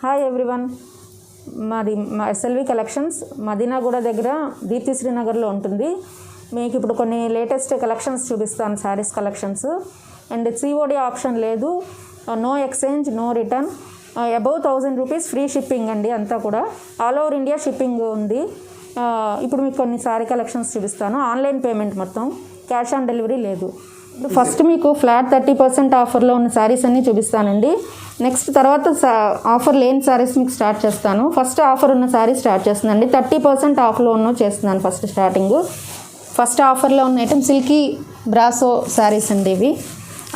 Hi everyone, మాది SLV collections Madinaguda దగ్గర దీప్తిశ్రీ నగర్లో ఉంటుంది. మీకు ఇప్పుడు కొన్ని లేటెస్ట్ కలెక్షన్స్ చూపిస్తాను, saris collections. And COD option లేదు, no exchange, no return, above 1000 rupees free shipping అండి. అంతా కూడా ఆల్ ఓవర్ ఇండియా షిప్పింగ్ ఉంది. ఇప్పుడు మీకు కొన్ని శారీ కలెక్షన్స్ చూపిస్తాను. ఆన్లైన్ పేమెంట్ మొత్తం, క్యాష్ ఆన్ డెలివరీ లేదు. ఫస్ట్ మీకు ఫ్లాట్ 30% ఆఫర్లో ఉన్న శారీస్ అన్నీ చూపిస్తానండి. నెక్స్ట్ తర్వాత ఆఫర్ లేని శారీస్ మీకు స్టార్ట్ చేస్తాను. ఫస్ట్ ఆఫర్ ఉన్న శారీ స్టార్ట్ చేస్తుందండి. 30% ఆఫ్లో ఉన్న చేస్తున్నాను ఫస్ట్ స్టార్టింగ్. ఫస్ట్ ఆఫర్లో ఉన్న ఐటమ్ సిల్కీ బ్రాసో శారీస్ అండి. ఇవి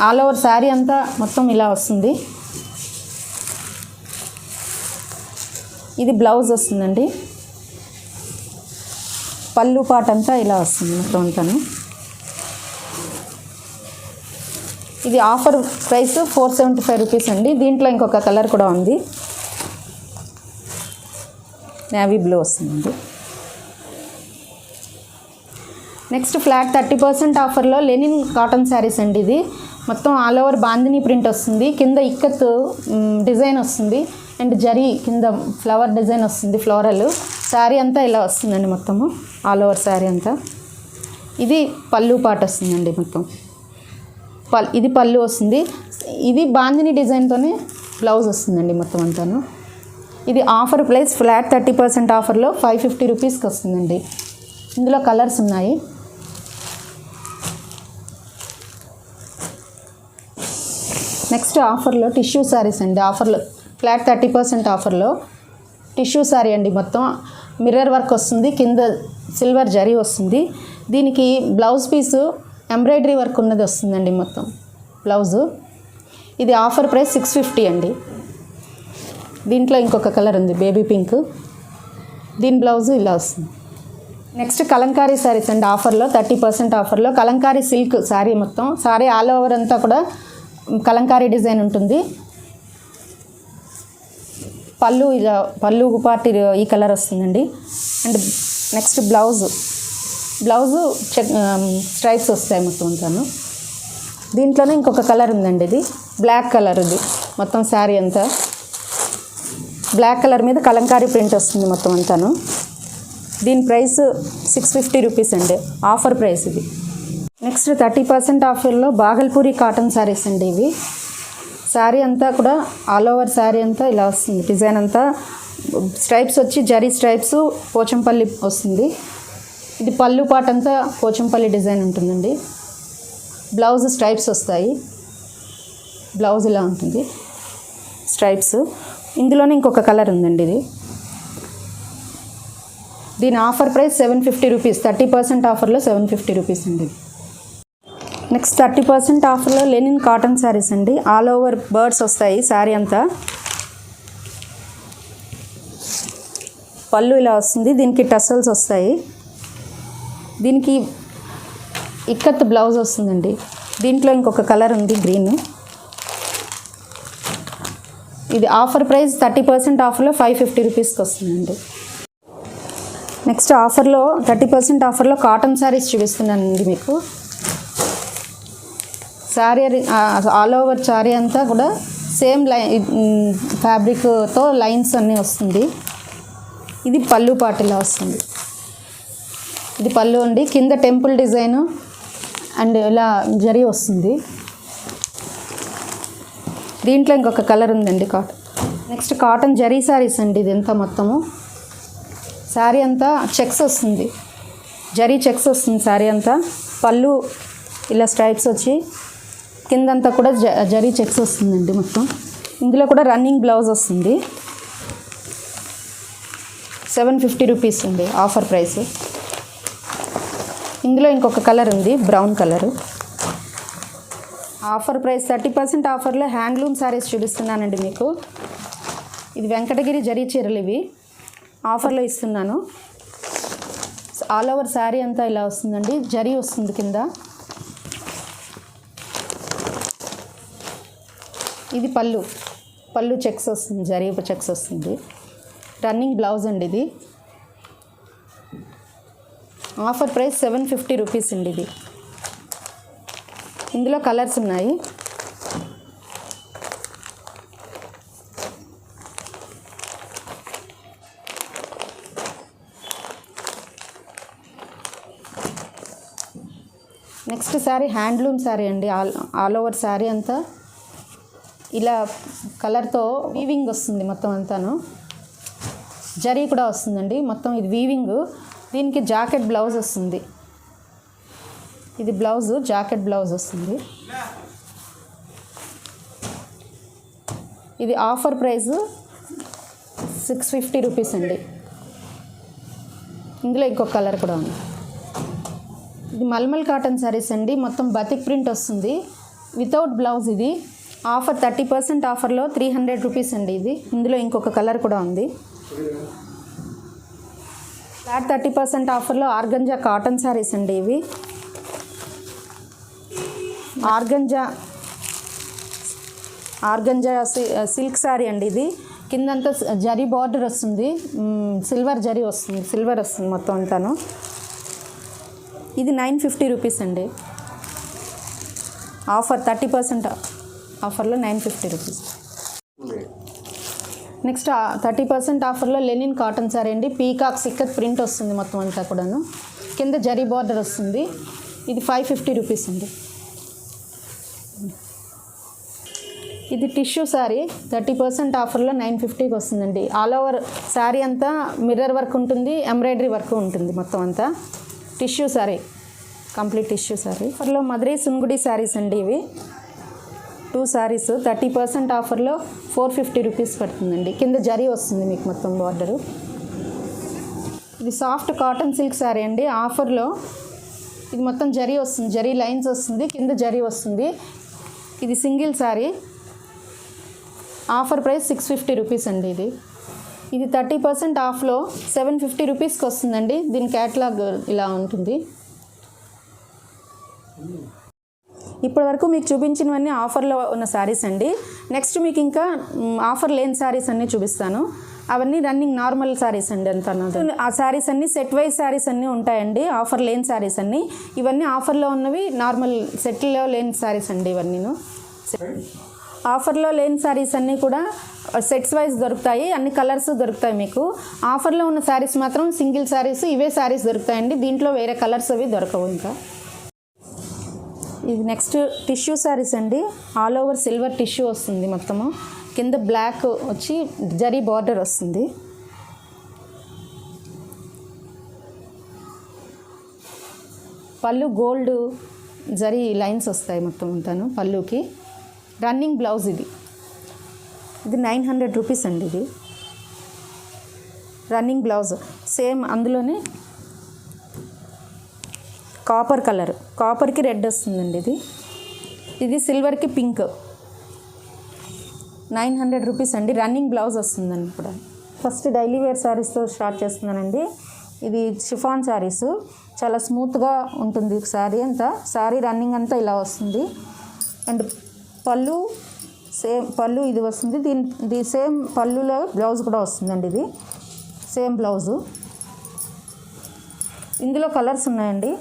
ఆల్ ఓవర్ శారీ అంతా మొత్తం ఇలా వస్తుంది. ఇది బ్లౌజ్ వస్తుందండి. పళ్ళు పాట అంతా ఇలా వస్తుంది మొత్తం అంతాను. ఇది ఆఫర్ ప్రైస్ 475 రూపీస్ అండి. దీంట్లో ఇంకొక కలర్ కూడా ఉంది, నేవీ బ్లూ వస్తుందండి. నెక్స్ట్ ఫ్లాట్ 30% ఆఫర్లో లెనిన్ కాటన్ శారీస్ అండి. ఇది మొత్తం ఆల్ ఓవర్ బాందిని ప్రింట్ వస్తుంది. కింద ఇక్కత్ డిజైన్ వస్తుంది అండ్ జరీ కింద ఫ్లవర్ డిజైన్ వస్తుంది, ఫ్లోరల్. శారీ అంతా ఇలా వస్తుందండి మొత్తము, ఆల్ ఓవర్ శారీ అంతా. ఇది పళ్ళు పాట వస్తుందండి మొత్తం. ఇది పళ్ళు వస్తుంది. ఇది బాందిని డిజైన్తోనే బ్లౌజ్ వస్తుందండి మొత్తం అంతాను. ఇది ఆఫర్ ప్రైస్ ఫ్లాట్ 30% ఆఫర్లో 550 రూపీస్కి వస్తుందండి. ఇందులో కలర్స్ ఉన్నాయి. నెక్స్ట్ ఆఫర్లో టిష్యూ శారీస్ అండి. ఆఫర్లో ఫ్లాట్ 30% ఆఫర్లో టిష్యూ శారీ అండి. మొత్తం మిర్రర్ వర్క్ వస్తుంది, కింద సిల్వర్ జరీ వస్తుంది. దీనికి బ్లౌజ్ పీసు ఎంబ్రాయిడరీ వర్క్ ఉన్నది వస్తుందండి మొత్తం బ్లౌజు. ఇది ఆఫర్ ప్రైస్ 650 అండి. దీంట్లో ఇంకొక కలర్ ఉంది, బేబీ పింక్. దీని బ్లౌజు ఇలా వస్తుంది. నెక్స్ట్ కలంకారీ శారీస్ అండి. ఆఫర్లో 30% ఆఫర్లో కలంకారీ సిల్క్ శారీ మొత్తం. శారీ ఆల్ ఓవర్ అంతా కూడా కలంకారీ డిజైన్ ఉంటుంది. పళ్ళు ఇలా పళ్ళు పార్టీ ఈ కలర్ వస్తుందండి. అండ్ నెక్స్ట్ బ్లౌజు స్ట్రైప్స్ వస్తాయి మొత్తం అంతాను. దీంట్లోనే ఇంకొక కలర్ ఉందండి, ఇది బ్లాక్ కలర్. ఇది మొత్తం శారీ అంతా బ్లాక్ కలర్ మీద కలంకారీ ప్రింట్ వస్తుంది మొత్తం అంతాను. దీని ప్రైస్ 650 రూపీస్ అండి, ఆఫర్ ప్రైస్ ఇది. నెక్స్ట్ 30% ఆఫర్లో బాగల్పూరి కాటన్ శారీస్ అండి. ఇవి శారీ అంతా కూడా ఆల్ ఓవర్ శారీ అంతా ఇలా వస్తుంది. డిజైన్ అంతా స్ట్రైప్స్ వచ్చి జరీ స్ట్రైప్స్, పోచంపల్లి వస్తుంది. ఇది పళ్ళు పాట అంతా పోచంపల్లి డిజైన్ ఉంటుందండి. బ్లౌజ్ స్ట్రైప్స్ వస్తాయి. బ్లౌజ్ ఇలా ఉంటుంది, స్ట్రైప్స్. ఇందులోనే ఇంకొక కలర్ ఉందండి. ఇది దీని ఆఫర్ ప్రైస్ 750 రూపీస్. 30% ఆఫర్లో 750 రూపీస్ అండి. నెక్స్ట్ 30% ఆఫర్లో లెనిన్ కాటన్ శారీస్ అండి. ఆల్ ఓవర్ బర్డ్స్ వస్తాయి శారీ అంతా. పళ్ళు ఇలా వస్తుంది, దీనికి టసల్స్ వస్తాయి. దీనికి ఇక్కత్ బ్లౌజ్ వస్తుందండి. దీంట్లో ఇంకొక కలర్ ఉంది, గ్రీన్. ఇది ఆఫర్ ప్రైస్ 30% ఆఫర్లో 550 రూపీస్కి వస్తుందండి. నెక్స్ట్ ఆఫర్లో 30% ఆఫర్లో కాటన్ శారీస్ చూపిస్తున్నానండి మీకు. శారీ ఆల్ ఓవర్ శారీ అంతా కూడా సేమ్ ఫ్యాబ్రిక్తో లైన్స్ అన్నీ వస్తుంది. ఇది పళ్ళు పాటలా వస్తుంది. ఇది పళ్ళు అండి. కింద టెంపుల్ డిజైన్ అండ్ ఇలా జరీ వస్తుంది. దీంట్లో ఇంకొక కలర్ ఉందండి, cotton. Next cotton zari saris అండి. ఇది ఎంత మొత్తము శారీ అంతా చెక్స్ వస్తుంది, జరీ చెక్స్ వస్తుంది శారీ అంతా. పళ్ళు ఇలా స్ట్రైప్స్ వచ్చి కిందంతా కూడా జరీ చెక్స్ వస్తుందండి మొత్తం. ఇందులో కూడా రన్నింగ్ బ్లౌజ్ వస్తుంది. 750 రూపీస్ అండి ఆఫర్ ప్రైస్. ఇందులో ఇంకొక కలర్ ఉంది, బ్రౌన్ కలరు. ఆఫర్ ప్రైస్ 30% ఆఫర్లో హ్యాండ్లూమ్ శారీస్ చూపిస్తున్నానండి మీకు. ఇది వెంకటగిరి జరీ చీరలు. ఇవి ఆఫర్లో ఇస్తున్నాను. ఆల్ ఓవర్ శారీ అంతా ఇలా వస్తుందండి, జరీ వస్తుంది కింద. ఇది పళ్ళు చెక్స్ వస్తుంది, జరీ చెక్స్ వస్తుంది. రన్నింగ్ బ్లౌజ్ అండి ఇది. ఆఫర్ ప్రైస్ 750 రూపీస్ అండి. ఇది ఇందులో కలర్స్ ఉన్నాయి. నెక్స్ట్ శారీ హ్యాండ్లూమ్ శారీ అండి. ఆల్ ఓవర్ శారీ అంతా ఇలా కలర్తో వీవింగ్ వస్తుంది మొత్తం అంతాను. జరీ కూడా వస్తుందండి. మొత్తం ఇది వీవింగ్. దీనికి జాకెట్ బ్లౌజ్ వస్తుంది. ఇది బ్లౌజు, జాకెట్ బ్లౌజ్ వస్తుంది. ఇది ఆఫర్ ప్రైస్ 650 రూపీస్ అండి. ఇందులో ఇంకొక కలర్ కూడా ఉంది. ఇది మల్మల్ కాటన్ శారీస్ అండి. మొత్తం బతిక్ ప్రింట్ వస్తుంది వితౌట్ బ్లౌజ్. ఇది ఆఫర్ 30% ఆఫర్లో 300 రూపీస్ అండి. ఇది ఇందులో ఇంకొక కలర్ కూడా ఉంది. ఫ్లాట్ 30% ఆఫర్లో ఆర్గంజా కాటన్ శారీస్ అండి. ఇవి ఆర్గంజా సిల్క్ శారీ అండి. ఇది కిందంతా జరీ బార్డర్ వస్తుంది, సిల్వర్ జరీ వస్తుంది, సిల్వర్ వస్తుంది మొత్తం అంతాను. ఇది 950 రూపీస్ అండి. ఆఫర్ 30% ఆఫర్లో 950 రూపీస్. నెక్స్ట్ 30% ఆఫర్లో లెనిన్ కాటన్ శారీ అండి. పీకాక్ సిక్కత్ ప్రింట్ వస్తుంది మొత్తం అంతా కూడాను. కింద జరీ బార్డర్ వస్తుంది. ఇది 550 రూపీస్ అండి. ఇది టిష్యూ శారీ 30% ఆఫర్లో 950కి వస్తుందండి. ఆల్ ఓవర్ శారీ అంతా మిర్రర్ వర్క్ ఉంటుంది, ఎంబ్రాయిడరీ వర్క్ ఉంటుంది మొత్తం అంతా. Tissue sari, complete tissue sari. ఆఫర్లో మధురై సున్గుడి శారీస్ అండి. ఇవి 2 శారీస్ 30% ఆఫర్లో 450 రూపీస్ పడుతుందండి. కింద జరీ వస్తుంది మీకు మొత్తం బార్డరు. ఇది సాఫ్ట్ కాటన్ సిల్క్ శారీ అండి. ఆఫర్లో ఇది మొత్తం జరీ వస్తుంది, జరీ లైన్స్ వస్తుంది, కింద జరీ వస్తుంది. ఇది single sari. Offer price 650 rupees అండి. ఇది 30% ఆఫ్లో 750 రూపీస్కి వస్తుందండి. దీని క్యాటలాగ్ ఇలా ఉంటుంది. ఇప్పటి వరకు మీకు చూపించినవన్నీ ఆఫర్లో ఉన్న శారీస్ అండి. నెక్స్ట్ మీకు ఇంకా ఆఫర్ లేని శారీస్ అన్నీ చూపిస్తాను. అవన్నీ రన్నింగ్ నార్మల్ శారీస్ అండి. అంత ఆ శారీస్ అన్నీ సెట్ వైజ్ శారీస్ అన్నీ ఉంటాయండి. ఆఫర్ లేని శారీస్ అన్నీ. ఇవన్నీ ఆఫర్లో ఉన్నవి నార్మల్ సెట్లో లేని శారీస్ అండి. ఇవన్నీ ఆఫర్లో లేని శారీస్ అన్నీ కూడా సెట్స్ వైజ్ దొరుకుతాయి. అన్ని కలర్స్ దొరుకుతాయి మీకు. ఆఫర్లో ఉన్న శారీస్ మాత్రం సింగిల్ శారీస్, ఇవే శారీస్ దొరుకుతాయండి. దీంట్లో వేరే కలర్స్ అవి దొరకవు. ఇంకా ఇది నెక్స్ట్ టిష్యూ శారీస్ అండి. ఆల్ ఓవర్ సిల్వర్ టిష్యూ వస్తుంది మొత్తము. కింద బ్లాక్ వచ్చి జరీ బార్డర్ వస్తుంది. పళ్ళు గోల్డ్ జరీ లైన్స్ వస్తాయి మొత్తం అంతాను పళ్ళుకి. రన్నింగ్ బ్లౌజ్ ఇది 900 రూపీస్ అండి. ఇది రన్నింగ్ బ్లౌజ్ సేమ్. అందులోనే కాపర్ కలర్, కాపర్కి రెడ్ వస్తుందండి. ఇది సిల్వర్కి పింక్. 900 రూపీస్ అండి. రన్నింగ్ బ్లౌజ్ వస్తుందండి. కూడా ఫస్ట్ డైలీ వేర్ శారీస్తో స్టార్ట్ చేస్తున్నానండి. ఇది షిఫాన్ శారీస్. చాలా స్మూత్గా ఉంటుంది శారీ అంతా. శారీ రన్నింగ్ అంతా ఇలా వస్తుంది. అండ్ పళ్ళు సేమ్ పళ్ళు ఇది వస్తుంది. దీని సేమ్ పళ్ళులో బ్లౌజ్ కూడా వస్తుందండి. ఇది సేమ్ బ్లౌజు. ఇందులో కలర్స్ ఉన్నాయండి.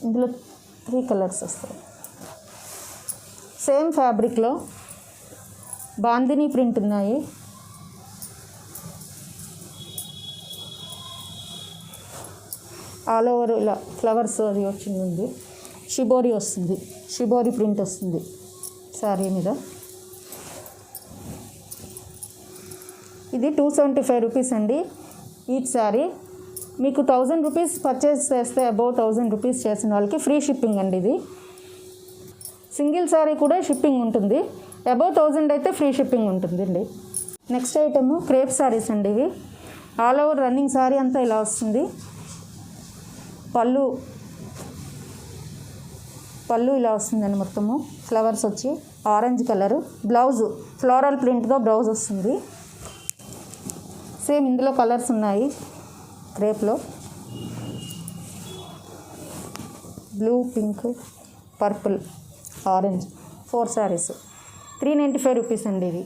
ఇందులో 3 కలర్స్ వస్తాయి. సేమ్ ఫ్యాబ్రిక్లో బాందిని ప్రింట్ ఉన్నాయి. ఆల్ ఓవర్ ఇలా ఫ్లవర్స్ అది వచ్చింది. షిబోరి వస్తుంది, షిబోరి ప్రింట్ వస్తుంది శారీ మీద. ఇది 275 రూపీస్ అండి ఈచ్ శారీ. మీకు 1000 రూపీస్ పర్చేస్ చేస్తే అబౌవ్ 1000 రూపీస్ చేసిన వాళ్ళకి ఫ్రీ షిప్పింగ్ అండి. ఇది సింగిల్ శారీ కూడా షిప్పింగ్ ఉంటుంది. అబౌవ్ 1000 అయితే ఫ్రీ షిప్పింగ్ ఉంటుందండి. నెక్స్ట్ ఐటమ్ క్రేప్ శారీస్ అండి. ఇవి ఆల్ ఓవర్ రన్నింగ్ శారీ అంతా ఇలా వస్తుంది. పళ్ళు ఇలా వస్తుందండి. మొత్తము ఫ్లవర్స్ వచ్చి ఆరెంజ్ కలరు. బ్లౌజు ఫ్లోరల్ ప్రింట్తో బ్లౌజ్ వస్తుంది. సేమ్ ఇందులో కలర్స్ ఉన్నాయి. క్రేప్లో blue, pink, purple, orange 4 saris 395 rupees అండి. ఇది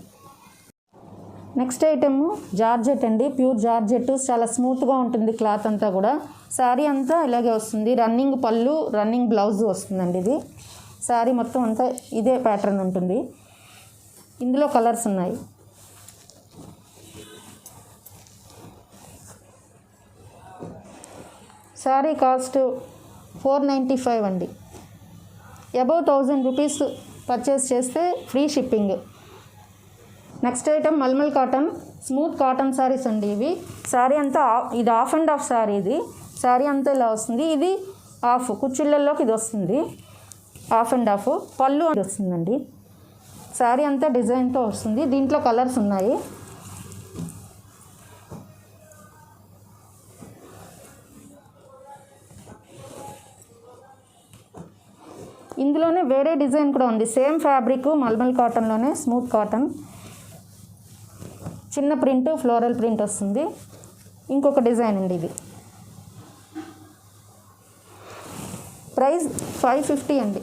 నెక్స్ట్ ఐటమ్ జార్జెట్ అండి. Pure georgette. చాలా స్మూత్గా ఉంటుంది క్లాత్ అంతా కూడా. శారీ అంతా ఇలాగే వస్తుంది. రన్నింగ్ పళ్ళు, రన్నింగ్ బ్లౌజ్ వస్తుందండి. ఇది శారీ మొత్తం అంతా ఇదే ప్యాటర్న్ ఉంటుంది. ఇందులో కలర్స్ ఉన్నాయి. శారీ కాస్ట్ 495 అండి. అబౌవ్ 1000 రూపీస్ పర్చేస్ చేస్తే free shipping. Next item mulmul cotton smooth cotton saris అండి. ఇవి శారీ అంతా ఇది ఆఫ్ అండ్ ఆఫ్ శారీ. ఇది శారీ అంతా ఇలా వస్తుంది. ఇది ఆఫ్ కుచ్చిళ్ళల్లోకి ఇది వస్తుంది. ఆఫ్ అండ్ ఆఫ్ పళ్ళు వస్తుందండి. శారీ అంతా డిజైన్తో వస్తుంది. దీంట్లో కలర్స్ ఉన్నాయి. ఇందులోనే వేరే డిజైన్ కూడా ఉంది. సేమ్ ఫ్యాబ్రిక్ మల్మల్ కాటన్లోనే స్మూత్ కాటన్, చిన్న ప్రింట్ ఫ్లోరల్ ప్రింట్ వస్తుంది. ఇంకొక డిజైన్ అండి. ఇది ప్రైస్ 550 అండి.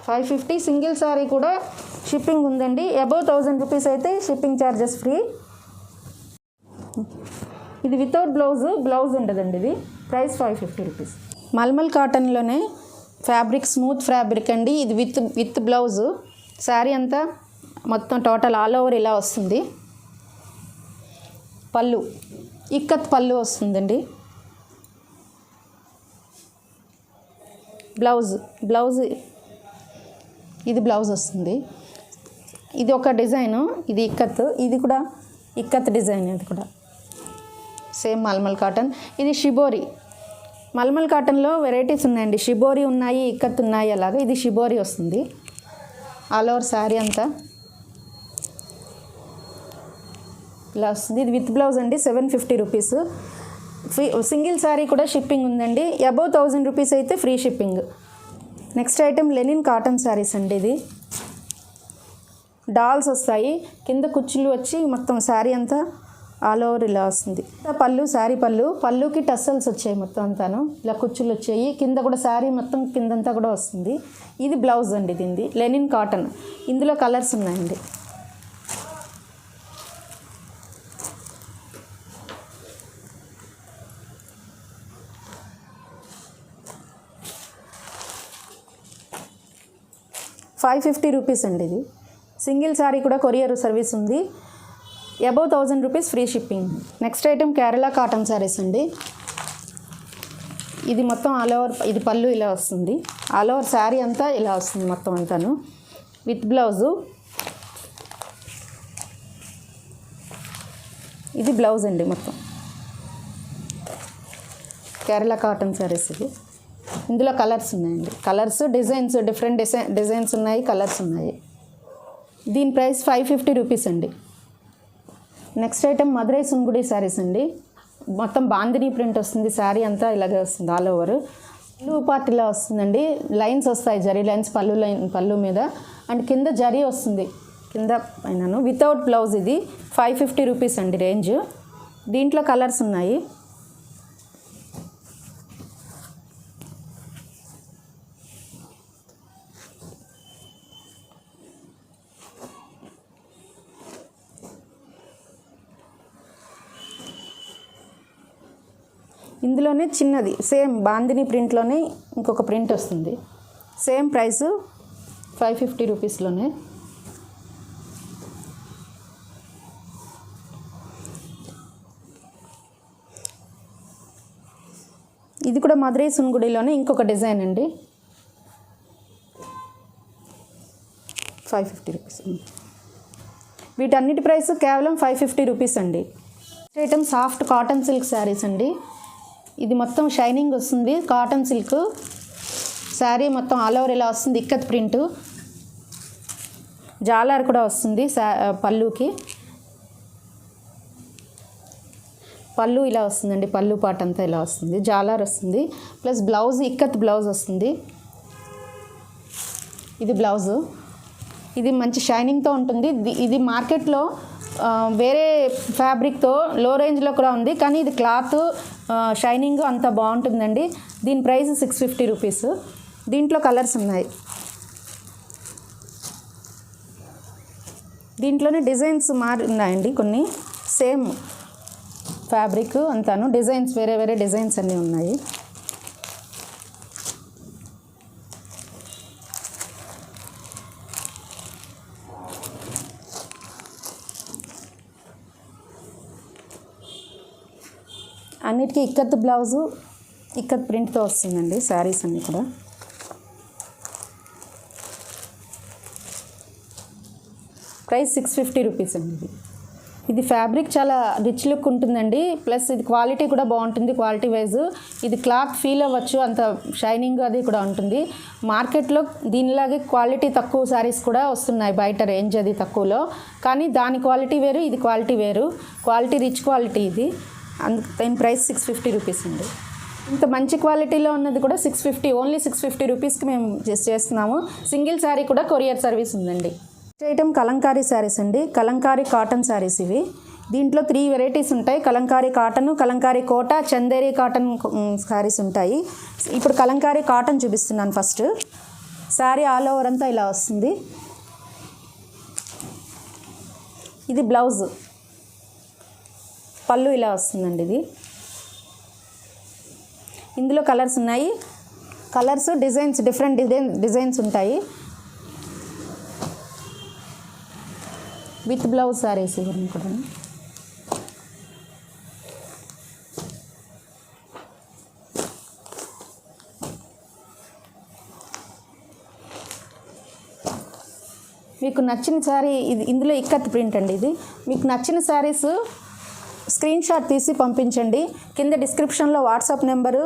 550. సింగిల్ సారీ కూడా షిప్పింగ్ ఉందండి. అబౌవ్ 1000 రూపీస్ అయితే షిప్పింగ్ ఛార్జెస్ ఫ్రీ. ఇది వితౌట్ బ్లౌజ్ ఉండదండి. ఇది ప్రైస్ 550 రూపీస్. మల్మల్ కాటన్లోనే ఫ్యాబ్రిక్ స్మూత్ ఫ్యాబ్రిక్ అండి. ఇది విత్ బ్లౌజు. శారీ అంతా మొత్తం టోటల్ ఆల్ ఓవర్ ఇలా వస్తుంది. పళ్ళు ఇక్కత్ పళ్ళు వస్తుందండి. బ్లౌజ్ ఇది బ్లౌజ్ వస్తుంది. ఇది ఒక డిజైను. ఇది ఇక్కత్. ఇది కూడా ఇక్కత్ డిజైన్. ఇది కూడా సేమ్ మల్మల్ కాటన్. ఇది షిబోరి. మల్మల్ కాటన్లో వెరైటీస్ ఉన్నాయండి. షిబోరి ఉన్నాయి, ఇక్కత్ ఉన్నాయి. అలాగే ఇది షిబోరి వస్తుంది. ఆల్ ఓవర్ శారీ అంతా ఇలా వస్తుంది. ఇది విత్ బ్లౌజ్ అండి. 750 రూపీస్. సింగిల్ శారీ కూడా షిప్పింగ్ ఉందండి. అబౌవ్ 1000 రూపీస్ అయితే free shipping. Next item linen cotton saris అండి. ఇది డాల్స్ వస్తాయి. కింద కుచ్చులు వచ్చి మొత్తం శారీ అంతా ఆల్ ఓవర్ ఇలా వస్తుంది. పళ్ళు శారీ పళ్ళుకి టస్సల్స్ వచ్చాయి. మొత్తం అంతాను ఇలా కుచ్చులు వచ్చాయి. కింద కూడా శారీ మొత్తం కిందంతా కూడా వస్తుంది. ఇది బ్లౌజ్ అండి. దీనిది లెనిన్ కాటన్. ఇందులో కలర్స్ ఉన్నాయండి. ₹550 రూపీస్ అండి. ఇది సింగిల్ శారీ కూడా కొరియర్ సర్వీస్ ఉంది. Above 1000 rupees free shipping. Next item Kerala cotton saris అండి. ఇది మొత్తం ఆల్ ఓవర్ ఇది పళ్ళు ఇలా వస్తుంది. ఆల్ ఓవర్ శారీ అంతా ఇలా వస్తుంది మొత్తం అంతాను విత్ బ్లౌజు. ఇది బ్లౌజ్ అండి. మొత్తం కేరళ కాటన్ శారీస్. ఇది ఇందులో కలర్స్ ఉన్నాయండి. కలర్స్ డిజైన్స్ డిఫరెంట్ డిజైన్స్ ఉన్నాయి. కలర్స్ ఉన్నాయి. దీని ప్రైస్ 550 రూపీస్ అండి. నెక్స్ట్ ఐటమ్ మదురై సుంగుడి శారీస్ అండి. మొత్తం బాందిని ప్రింట్ వస్తుంది. శారీ అంతా ఇలాగే వస్తుంది ఆల్ ఓవర్. పళ్ళు పార్ట్ ఇలా వస్తుందండి. లైన్స్ వస్తాయి, జరీ లైన్స్ పళ్ళు మీద. అండ్ కింద జరీ వస్తుంది కింద పైనను. Without blouse. ఇది 550 రూపీస్ అండి రేంజ్. దీంట్లో కలర్స్ ఉన్నాయి. ఇందులోనే చిన్నది సేమ్ బాందిని ప్రింట్లోనే ఇంకొక ప్రింట్ వస్తుంది. Same price 550 రూపీస్లోనే. ఇది కూడా మదురై సున్గుడిలోనే ఇంకొక డిజైన్ అండి. 550 రూపీస్. వీటన్నిటి ప్రైస్ కేవలం 550 రూపీస్ అండి. Item soft cotton silk saris అండి. ఇది మొత్తం షైనింగ్ వస్తుంది. కాటన్ సిల్క్ శారీ మొత్తం ఆల్ ఓవర్ ఇలా వస్తుంది. ఇక్కత్ ప్రింట్ జాలర్ కూడా వస్తుంది. పళ్ళుకి పళ్ళు ఇలా వస్తుందండి. పళ్ళు పాట అంతా ఇలా వస్తుంది. జాలర్ వస్తుంది. ప్లస్ బ్లౌజ్ ఇక్కత్ బ్లౌజ్ వస్తుంది. ఇది బ్లౌజు. ఇది మంచి షైనింగ్తో ఉంటుంది. ఇది మార్కెట్లో వేరే ఫ్యాబ్రిక్తో లో రేంజ్లో కూడా ఉంది. కానీ ఇది క్లాత్ షైనింగ్ అంత బాగుంటుందండి. దీని ప్రైస్ 650 రూపీస్. దీంట్లో కలర్స్ ఉన్నాయి. దీంట్లోనే డిజైన్స్ ఉన్నాయండి కొన్ని. సేమ్ ఫ్యాబ్రిక్ అంతాను డిజైన్స్ వేరే వేరే డిజైన్స్ అన్నీ ఉన్నాయి. అన్నిటికీ ఇక్కత్ బ్లౌజు, ఇక్కత్ ప్రింట్తో వస్తుందండి శారీస్ అన్నీ కూడా. ప్రైస్ 650 రూపీస్ అండి. ఇది ఫ్యాబ్రిక్ చాలా రిచ్ లుక్ ఉంటుందండి, ప్లస్ ఇది క్వాలిటీ కూడా బాగుంటుంది. క్వాలిటీ వైజ్ ఇది క్లాత్ ఫీల్ అవ్వచ్చు, అంత షైనింగ్ అది కూడా ఉంటుంది. మార్కెట్లో దీనిలాగే క్వాలిటీ తక్కువ శారీస్ కూడా వస్తున్నాయి బయట, రేంజ్ అది తక్కువలో. కానీ దాని క్వాలిటీ వేరు, ఇది క్వాలిటీ వేరు. క్వాలిటీ రిచ్ క్వాలిటీ ఇది. దీని ప్రైస్ 650 రూపీస్ అండి. ఇంత మంచి క్వాలిటీలో ఉన్నది కూడా 650, ఓన్లీ 650 రూపీస్కి మేము చేస్తున్నాము. సింగిల్ శారీ కూడా కొరియర్ సర్వీస్ ఉందండి. ఐటమ్ కలంకారీ శారీస్ అండి. కలంకారీ కాటన్ శారీస్ ఇవి. దీంట్లో 3 వెరైటీస్ ఉంటాయి. కలంకారీ కాటన్, కలంకారీ కోట, చందేరి కాటన్ శారీస్ ఉంటాయి. ఇప్పుడు కలంకారీ కాటన్ చూపిస్తున్నాను. ఫస్ట్ శారీ ఆల్ ఓవర్ అంతా ఇలా వస్తుంది. ఇది బ్లౌజ్, పళ్ళు ఇలా వస్తుందండి. ఇది ఇందులో కలర్స్ ఉన్నాయి. కలర్స్ డిజైన్స్ డిఫరెంట్ డిజైన్స్ ఉంటాయి. విత్ బ్లౌజ్ సారీస్ ఇవన్నీ కూడా. మీకు నచ్చిన శారీ ఇది, ఇందులో ఇక్కత్ ప్రింట్ అండి. ఇది మీకు నచ్చిన శారీస్ స్క్రీన్ షాట్ తీసి పంపించండి. కింద డిస్క్రిప్షన్లో వాట్సాప్ నెంబరు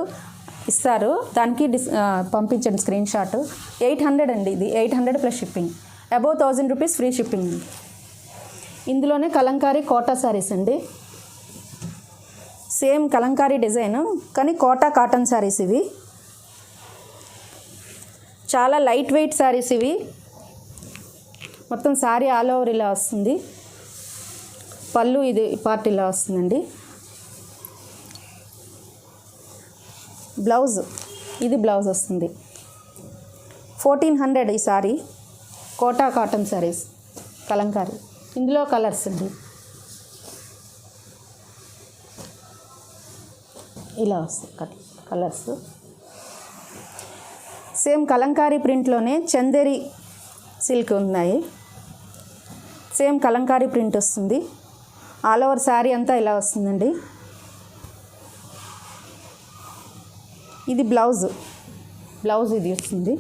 ఇస్తారు, దానికి పంపించండి స్క్రీన్ షాట్. 800 అండి. ఇది 800 plus shipping. Above 1000 rupees free shipping అండి. ఇందులోనే కలంకారీ కోటా శారీస్ అండి. సేమ్ కలంకారీ డిజైన్ కానీ కోటా కాటన్ శారీస్ ఇవి. చాలా లైట్ వెయిట్ శారీస్ ఇవి. మొత్తం శారీ ఆల్ ఓవర్ ఇలా వస్తుంది. పళ్ళు ఇది పార్ట్ ఇలా వస్తుందండి. బ్లౌజ్ ఇది బ్లౌజ్ వస్తుంది. 1400 ఈ శారీ. కోటా కాటన్ శారీస్ కలంకారీ. ఇందులో కలర్స్ అండి. ఇలా వస్తాయి కలర్స్. సేమ్ కలంకారీ ప్రింట్లోనే చందేరి సిల్క్ ఉన్నాయి. సేమ్ కలంకారీ ప్రింట్ వస్తుంది. ఆల్ ఓవర్ శారీ అంతా ఇలా వస్తుందండి. ఇది బ్లౌజ్ ఇది వస్తుంది.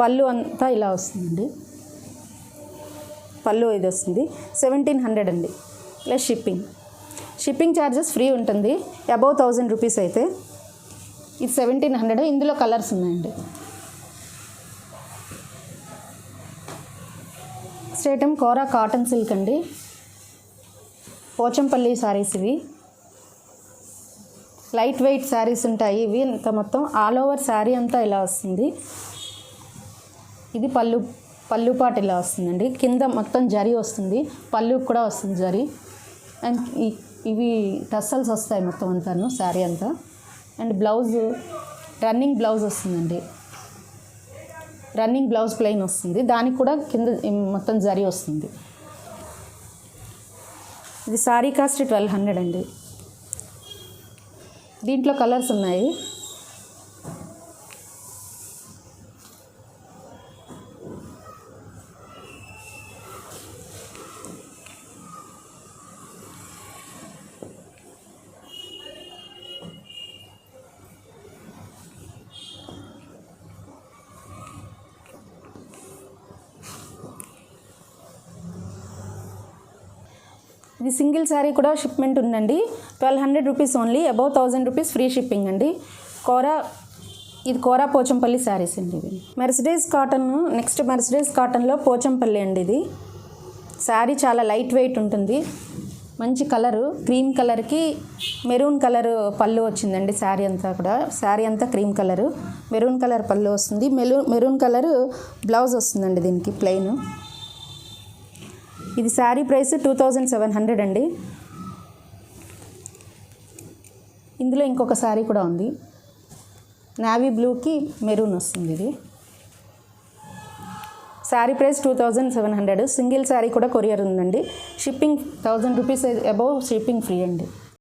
పళ్ళు అంతా ఇలా వస్తుందండి. పళ్ళు ఇది వస్తుంది. 1700 అండి ప్లస్ షిప్పింగ్ ఛార్జెస్ ఫ్రీ ఉంటుంది. అబౌవ్ 1000 రూపీస్ అయితే ఇది 1700. ఇందులో కలర్స్ ఉన్నాయండి. స్టేటమ్ కోరా కాటన్ సిల్క్ అండి. పోచంపల్లి శారీస్ ఇవి. లైట్ వెయిట్ శారీస్ ఉంటాయి ఇవి. ఇంత మొత్తం ఆల్ ఓవర్ శారీ అంతా ఇలా వస్తుంది. ఇది పళ్ళు పాటు ఇలా వస్తుందండి. కింద మొత్తం జరీ వస్తుంది, పళ్ళు కూడా వస్తుంది జరీ. అండ్ ఇవి టస్సల్స్ వస్తాయి మొత్తం అంతాను శారీ అంతా. అండ్ బ్లౌజ్ రన్నింగ్ బ్లౌజ్ వస్తుందండి. రన్నింగ్ బ్లౌజ్ ప్లెయిన్ వస్తుంది, దానికి కూడా కింద మొత్తం జరీ వస్తుంది. ఇది శారీ కాస్ట్ 1200 అండి. దీంట్లో కలర్స్ ఉన్నాయి. ఇది సింగిల్ శారీ కూడా షిప్మెంట్ ఉందండి. 1200 rupees only. Above 1000 rupees free shipping అండి. ఇది కోరా పోచంపల్లి శారీస్ అండి. ఇది మెర్సిడీస్ కాటన్. నెక్స్ట్ మెర్సిడీస్ కాటన్లో పోచంపల్లి అండి. ఇది శారీ చాలా లైట్ వెయిట్ ఉంటుంది. మంచి కలరు, క్రీమ్ కలర్కి మెరూన్ కలర్ పళ్ళు వచ్చిందండి. శారీ అంతా కూడా శారీ అంతా క్రీమ్ కలరు, మెరూన్ కలర్ పళ్ళు వస్తుంది. మెరూన్ కలర్ బ్లౌజ్ వస్తుందండి దీనికి ప్లెయిన్. ఇది శారీ ప్రైస్ 2700 అండి. ఇందులో ఇంకొక శారీ కూడా ఉంది. నావీ బ్లూకి మెరూన్ వస్తుంది. ఇది శారీ ప్రైస్ 2700. సింగిల్ శారీ కూడా కొరియర్ ఉందండి. Shipping 1000 rupees above shipping free అండి.